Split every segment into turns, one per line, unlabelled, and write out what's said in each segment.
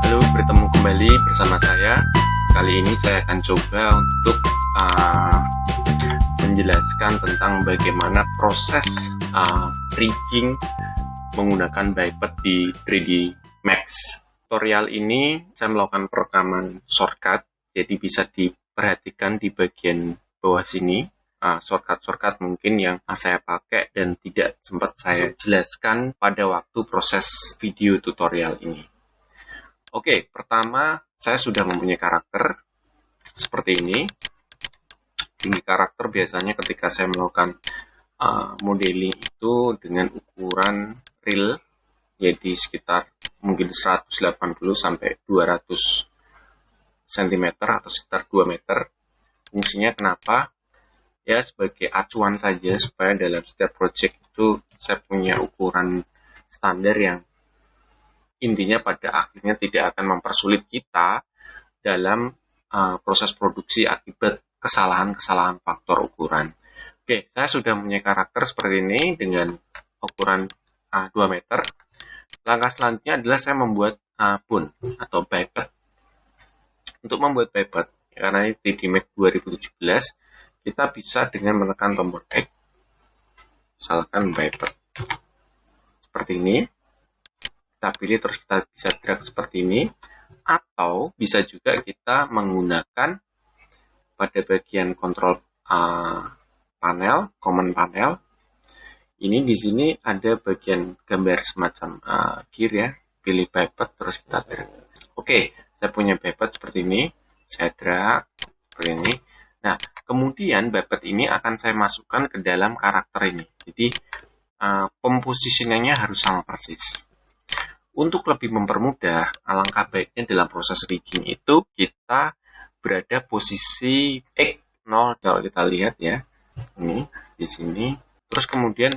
Halo, bertemu kembali bersama saya. Kali ini saya akan coba untuk menjelaskan tentang bagaimana proses rigging menggunakan Biped di 3D Max. Tutorial ini saya melakukan perekaman shortcut, jadi bisa diperhatikan di bagian bawah sini. Shortcut mungkin yang saya pakai dan tidak sempat saya jelaskan pada waktu proses video tutorial ini. Oke, pertama saya sudah mempunyai karakter seperti ini. Tinggi karakter biasanya ketika saya melakukan modeling itu dengan ukuran real, yaitu sekitar mungkin 180 sampai 200 cm atau sekitar 2 meter. Fungsinya kenapa? Ya, sebagai acuan saja supaya dalam setiap project itu saya punya ukuran standar yang intinya pada akhirnya tidak akan mempersulit kita dalam proses produksi akibat kesalahan-kesalahan faktor ukuran. Oke, saya sudah mempunyai karakter seperti ini dengan ukuran 2 meter. Langkah selanjutnya adalah saya membuat bone atau Biped. Untuk membuat Biped, karena ini 3D Max 2017, kita bisa dengan menekan tombol X, misalkan Biped seperti ini. Kita pilih terus kita bisa drag seperti ini, atau bisa juga kita menggunakan pada bagian kontrol panel, command panel. Ini di sini ada bagian gambar semacam gear ya, pilih Biped terus kita drag. Oke, saya punya Biped seperti ini, saya drag seperti ini. Nah, kemudian Biped ini akan saya masukkan ke dalam karakter ini. Jadi pempositioningnya harus sama persis. Untuk lebih mempermudah, alangkah baiknya dalam proses rigging itu kita berada posisi X0 kalau kita lihat ya, ini di sini. Terus kemudian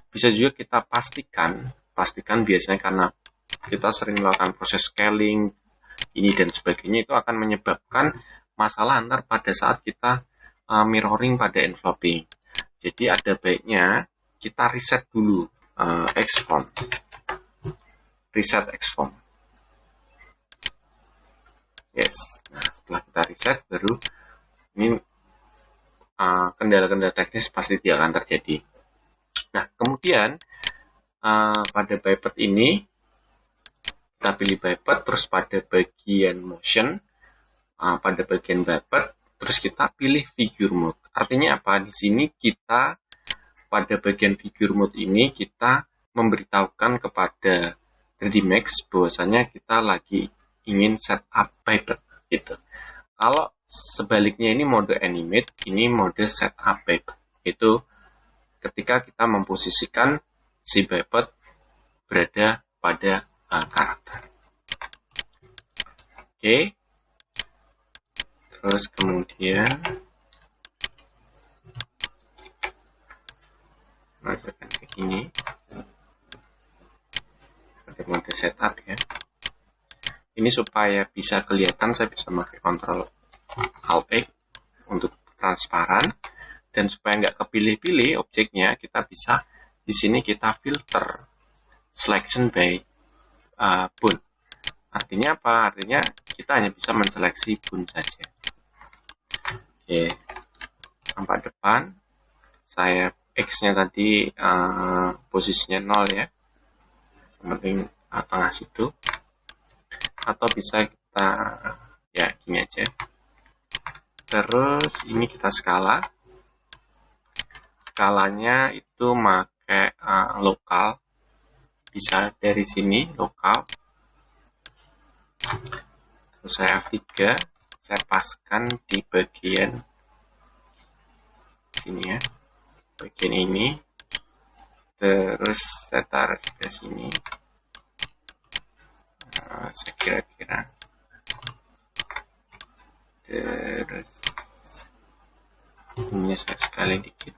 bisa juga kita pastikan biasanya karena kita sering melakukan proses scaling ini dan sebagainya, itu akan menyebabkan masalah antar pada saat kita mirroring pada enveloping. Jadi ada baiknya kita reset dulu Xform. Reset Xform. Yes. Nah, setelah kita reset baru ini kendala-kendala teknis pasti tidak akan terjadi. Nah, kemudian pada Biped ini kita pilih Biped, terus pada bagian motion, pada bagian Biped, terus kita pilih figure mode. Artinya apa? Di sini kita pada bagian figure mode ini kita memberitahukan kepada 3D Max bahwasanya kita lagi ingin setup Biped gitu. Kalau sebaliknya ini mode animate, ini mode setup Biped. Itu ketika kita memposisikan si Biped berada pada karakter. Oke. Terus kemudian masukkan ke sini. Mode setup ya. Ini supaya bisa kelihatan, saya bisa pakai Ctrl Alt X untuk transparan, dan supaya nggak kepilih-pilih objeknya, kita bisa di sini kita filter selection by bone. Artinya apa? Artinya kita hanya bisa menseleksi bone saja. Oke, tampak depan saya X-nya tadi posisinya 0 ya. Penting tengah situ, atau bisa kita ya gini aja. Terus ini kita skalanya itu pakai lokal, bisa dari sini lokal. Terus saya F3, saya paskan di bagian sini ya, bagian ini. Terus saya taruh ke sini. Saya kira-kira. Terus ini saya sekali dikit.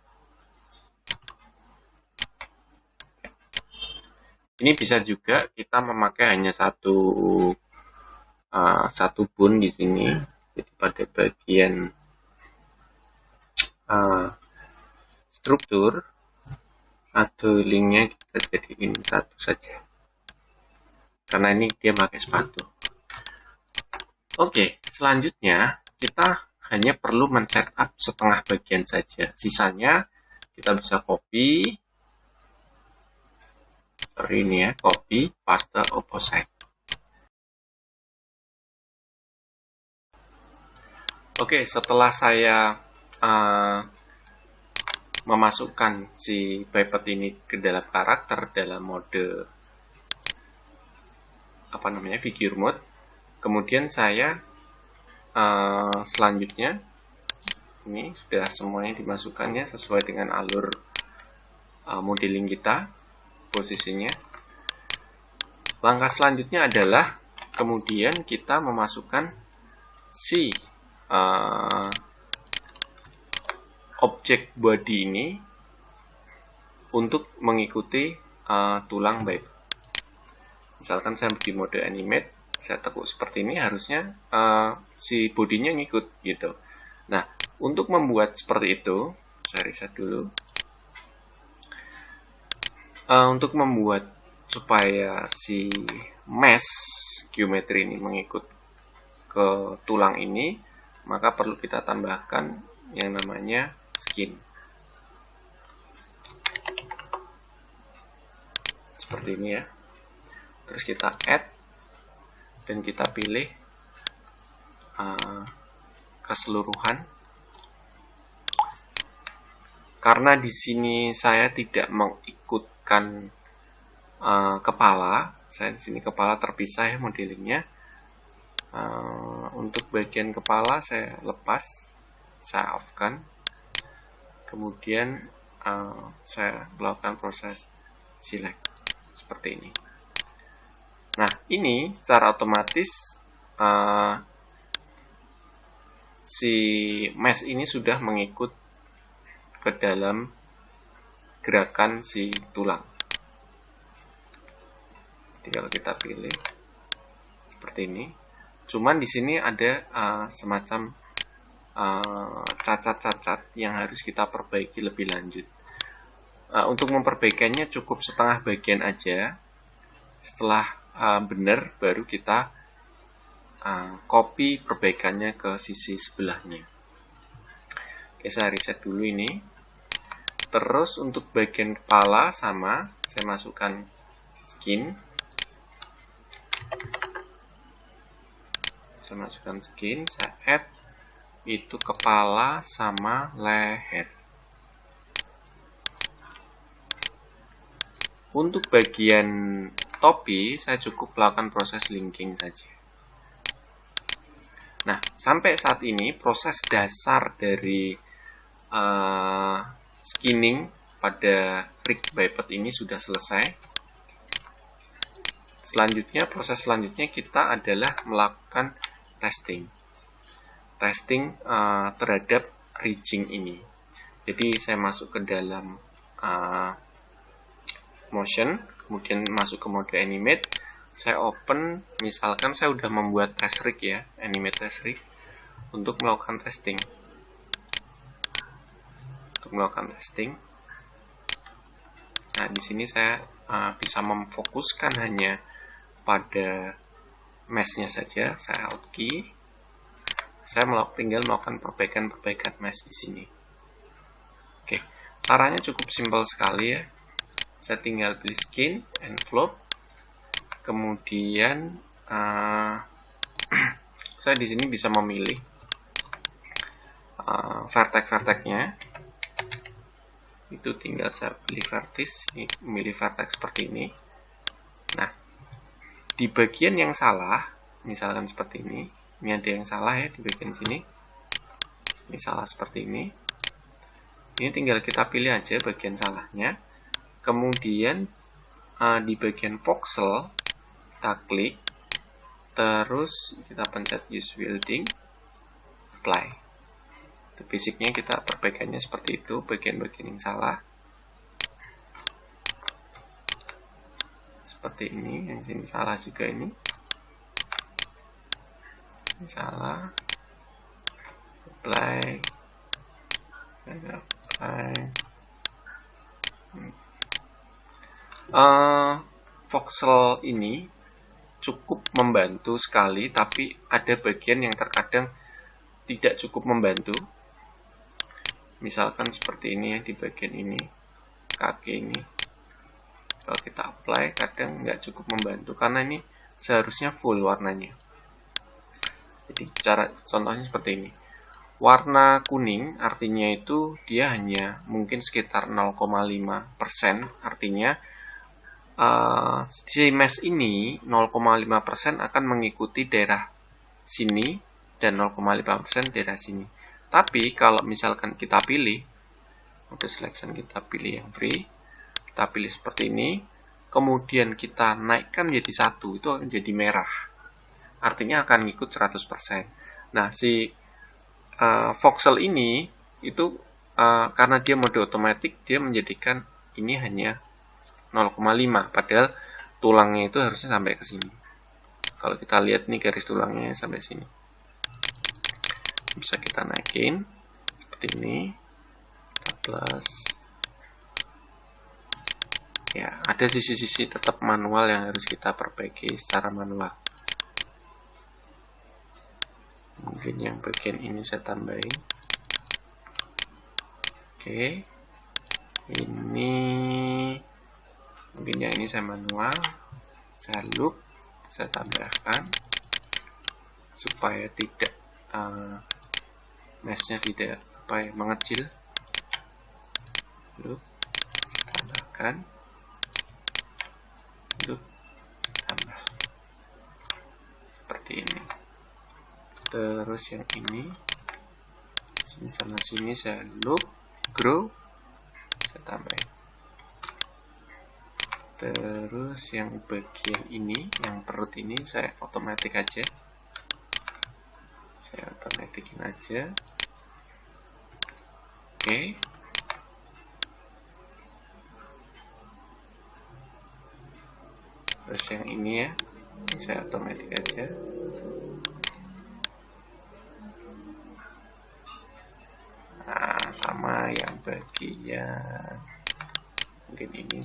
Ini bisa juga kita memakai hanya satu bone di sini. Jadi pada bagian struktur atau linknya kita jadiin satu saja, karena ini dia pakai sepatu. Oke, selanjutnya kita hanya perlu men-setup setengah bagian saja. Sisanya kita bisa copy, seperti ini ya, copy, paste opposite. Oke, setelah saya memasukkan si pipet ini ke dalam karakter dalam mode figure mode, kemudian saya selanjutnya ini sudah semuanya dimasukkannya sesuai dengan alur modeling kita, posisinya. Langkah selanjutnya adalah kemudian kita memasukkan si objek body ini untuk mengikuti tulang biped. Misalkan saya di mode animate, saya tekuk seperti ini, harusnya si bodinya ngikut gitu. Nah, untuk membuat seperti itu, saya reset dulu. Untuk membuat supaya si mesh geometri ini mengikut ke tulang ini, maka perlu kita tambahkan yang namanya skin. Seperti ini ya. Terus kita add dan kita pilih keseluruhan. Karena di sini saya tidak mengikutkan kepala, saya di sini kepala terpisah ya modelingnya. Untuk bagian kepala saya lepas, saya off-kan. Kemudian saya melakukan proses select seperti ini. Nah, ini secara otomatis si mesh ini sudah mengikut ke dalam gerakan si tulang. Tinggal kita pilih seperti ini. Cuman di sini ada semacam cacat-cacat yang harus kita perbaiki lebih lanjut. Untuk memperbaikannya cukup setengah bagian aja. Setelah benar, baru kita copy perbaikannya ke sisi sebelahnya. Oke, saya reset dulu ini. Terus untuk bagian kepala sama, saya masukkan skin. Saya masukkan skin, saya add itu kepala sama leher. Untuk bagian topi, saya cukup melakukan proses linking saja. Nah, sampai saat ini proses dasar dari skinning pada rig biped ini sudah selesai. Selanjutnya, proses selanjutnya kita adalah melakukan testing terhadap ridging ini. Jadi saya masuk ke dalam motion, kemudian masuk ke mode animate, saya open, misalkan saya udah membuat test rig ya, animate test rig, untuk melakukan testing. Nah, di sini saya bisa memfokuskan hanya pada mesh-nya saja. Saya out key. Saya tinggal melakukan perbaikan mesh di sini. Oke, caranya cukup simpel sekali ya. Saya tinggal pilih skin, envelope, kemudian saya di sini bisa memilih vertex-vertexnya. Itu tinggal saya pilih vertex, memilih vertex seperti ini. Nah, di bagian yang salah, misalkan seperti ini ada yang salah ya di bagian sini. Ini salah seperti ini. Ini tinggal kita pilih aja bagian salahnya. Kemudian di bagian voxel kita klik, terus kita pencet use building, apply. Itu basicnya kita perbaikannya seperti itu, bagian-bagian yang salah. Seperti ini, yang sini salah juga ini. Ini salah. Apply. Voxel ini cukup membantu sekali, tapi ada bagian yang terkadang tidak cukup membantu. Misalkan seperti ini ya, di bagian ini, kaki ini. Kalau kita apply, kadang nggak cukup membantu, karena ini seharusnya full warnanya. Jadi contohnya seperti ini. Warna kuning artinya itu dia hanya mungkin sekitar 0,5%, artinya si mesh ini 0,5% akan mengikuti daerah sini dan 0,5% daerah sini. Tapi kalau misalkan kita pilih mode selection, kita pilih yang free, kita pilih seperti ini, kemudian kita naikkan menjadi 1, itu akan jadi merah, artinya akan ngikut 100%. Nah, si voxel ini itu karena dia mode otomatis, dia menjadikan ini hanya 0,5, padahal tulangnya itu harusnya sampai ke sini. Kalau kita lihat nih, garis tulangnya sampai sini. Bisa kita naikin seperti ini, plus. Ya, ada sisi-sisi tetap manual yang harus kita perbaiki secara manual. Mungkin yang bagian ini saya tambahin. Oke, ini mungkin yang ini saya manual, saya loop, saya tambahkan supaya tidak meshnya tidak mengecil. Loop, saya tambahkan, loop, saya tambah seperti ini. Terus yang ini sini sama sini saya loop, grow, saya tambahin. Terus yang bagian ini, yang perut ini saya otomatis aja, saya otomatikin aja. Oke. Terus yang ini ya, saya otomatis aja. Nah, sama yang bagian mungkin ini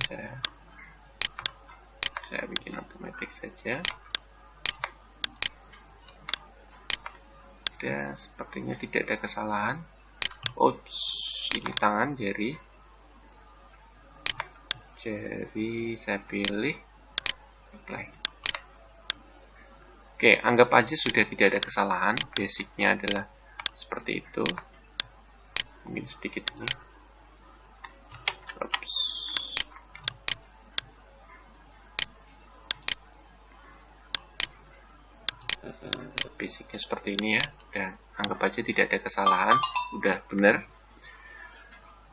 saya bikin otomatis saja. Ya, sepertinya tidak ada kesalahan. Oops, ini tangan jari saya pilih apply. Oke, anggap aja sudah tidak ada kesalahan. Basicnya adalah seperti itu. Mungkin sedikit ini. Oops. Basicnya seperti ini ya. Dan anggap aja tidak ada kesalahan, udah benar.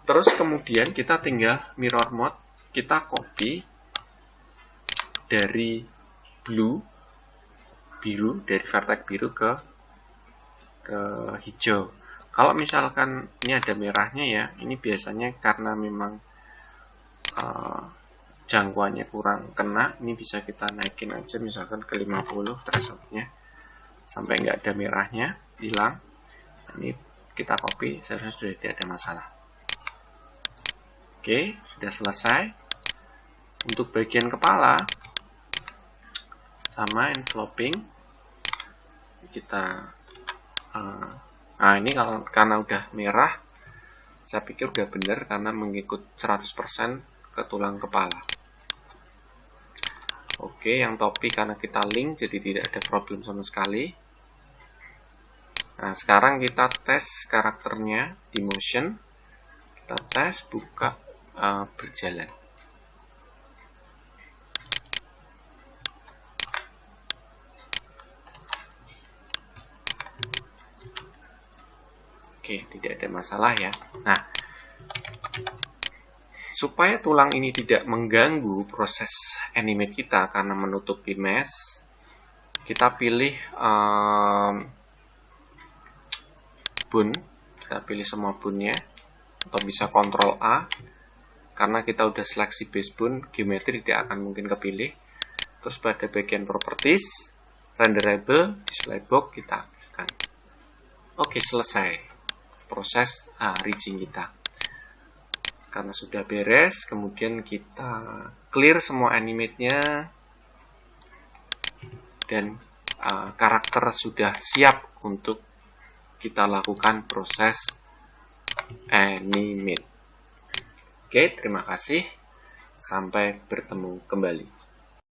Terus kemudian kita tinggal mirror mode, kita copy dari biru, dari vertex biru ke hijau. Kalau misalkan ini ada merahnya ya, ini biasanya karena memang jangkauannya kurang kena, ini bisa kita naikin aja misalkan ke 50 thresholdnya sampai nggak ada merahnya, hilang. Ini kita copy, seharusnya sudah tidak ada masalah. Oke, sudah selesai. Untuk bagian kepala sama enveloping kita nah ini karena udah merah, saya pikir udah benar karena mengikut 100% ke tulang kepala. Oke, yang topi karena kita link jadi tidak ada problem sama sekali. Nah, sekarang kita tes karakternya di motion. Kita tes buka berjalan. Oke, tidak ada masalah ya. Nah, supaya tulang ini tidak mengganggu proses animate kita karena menutupi mesh, kita pilih bone, kita pilih semua bone-nya, atau bisa Ctrl A. Karena kita udah seleksi base bone, geometri tidak akan mungkin kepilih. Terus pada bagian properties, renderable, display box kita aktifkan. Oke, selesai proses rigging kita. Karena sudah beres, kemudian kita clear semua animate-nya. dan karakter sudah siap untuk kita lakukan proses animate. Oke, terima kasih. Sampai bertemu kembali.